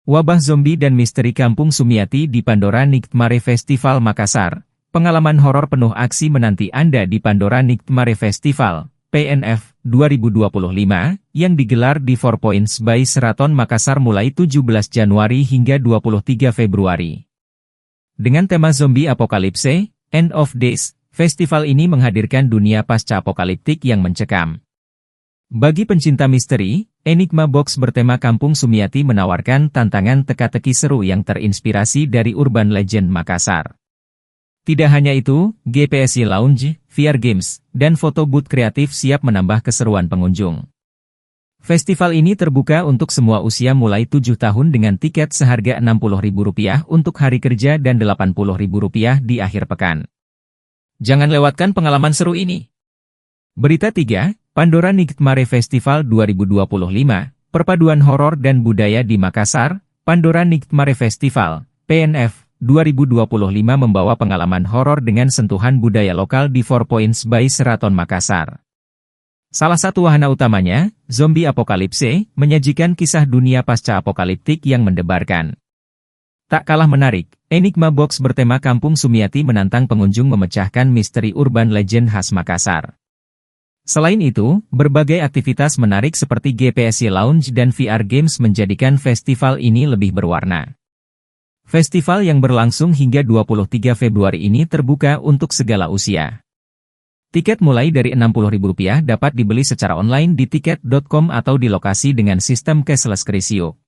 Wabah zombie dan misteri Kampung Sumiati di Pandora Nikmare Festival Makassar. Pengalaman horor penuh aksi menanti Anda di Pandora Nikmare Festival, PNF, 2025, yang digelar di Four Points by Sheraton Makassar mulai 17 Januari hingga 23 Februari. Dengan tema zombie apokalipse, End of Days, festival ini menghadirkan dunia pasca-apokaliptik yang mencekam. Bagi pencinta misteri, Enigma Box bertema Kampung Sumiati menawarkan tantangan teka-teki seru yang terinspirasi dari urban legend Makassar. Tidak hanya itu, GPSY Lounge, VR Games, dan foto booth kreatif siap menambah keseruan pengunjung. Festival ini terbuka untuk semua usia mulai 7 tahun dengan tiket seharga Rp60.000 untuk hari kerja dan Rp80.000 di akhir pekan. Jangan lewatkan pengalaman seru ini. Berita 3, Pandora Nikmare Festival 2025, Perpaduan Horor dan Budaya di Makassar. Pandora Nikmare Festival, PNF, 2025 membawa pengalaman horor dengan sentuhan budaya lokal di Four Points by Sheraton Makassar. Salah satu wahana utamanya, Zombie Apokalipse, menyajikan kisah dunia pasca-apokaliptik yang mendebarkan. Tak kalah menarik, Enigma Box bertema Kampung Sumiati menantang pengunjung memecahkan misteri urban legend khas Makassar. Selain itu, berbagai aktivitas menarik seperti GPSY Lounge dan VR Games menjadikan festival ini lebih berwarna. Festival yang berlangsung hingga 23 Februari ini terbuka untuk segala usia. Tiket mulai dari Rp60.000 dapat dibeli secara online di tiket.com atau di lokasi dengan sistem cashless Crisio.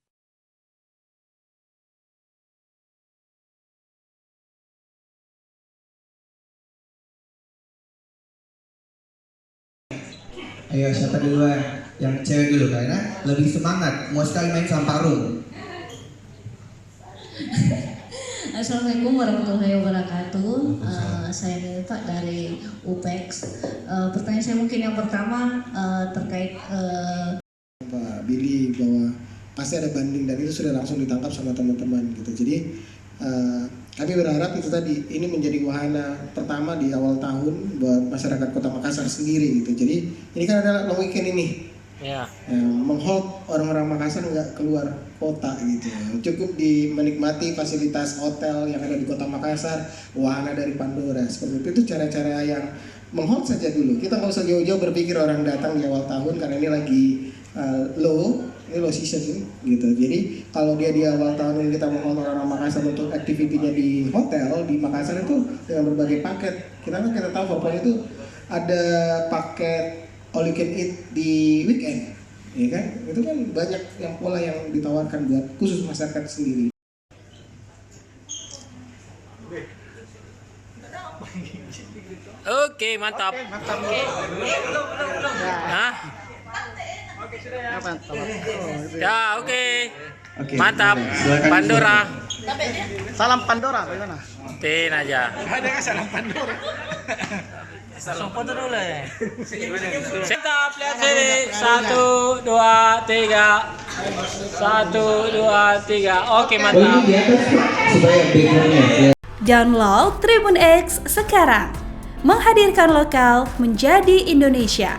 Ayo siapa duluan? Yang cewek dulu karena lebih semangat. Mau sekali main sama Parung. Assalamualaikum warahmatullahi wabarakatuh. Saya Pak dari UPEX. Pertanyaan saya mungkin yang pertama terkait Pak Billy bahwa pasti ada banding dan itu sudah langsung ditangkap sama teman-teman gitu. Jadi kami berharap itu tadi ini menjadi wahana pertama di awal tahun buat masyarakat Kota Makassar sendiri gitu. Jadi ini kan adalah long weekend ini. Ya, menghold orang-orang Makassar nggak keluar kota gitu. Cukup menikmati fasilitas hotel yang ada di Kota Makassar, wahana dari Pandora. Seperti itu cara-cara yang menghold saja dulu. Kita nggak usah jauh-jauh berpikir orang datang di awal tahun karena ini lagi low season gitu. Jadi kalau dia di awal tahun ini kita menghold orang Makassar untuk aktivitinya di hotel di Makassar itu dengan berbagai paket. Kita tahu pokoknya itu ada paket all you can eat di weekend, ya kan? Itu kan banyak yang pola yang ditawarkan buat khusus masyarakat sendiri. Oke, mantap. Hah? Ya, oke. Mantap. Pandora. Salam Pandora, bagaimana? Tin aja. Ada nggak salam Pandora? Salam Pandora dulu ya. Mantap, lihat sini. 1, 2, 3. 1, 2, 3. Oke, mantap. Download Tribun X sekarang. Menghadirkan lokal menjadi Indonesia.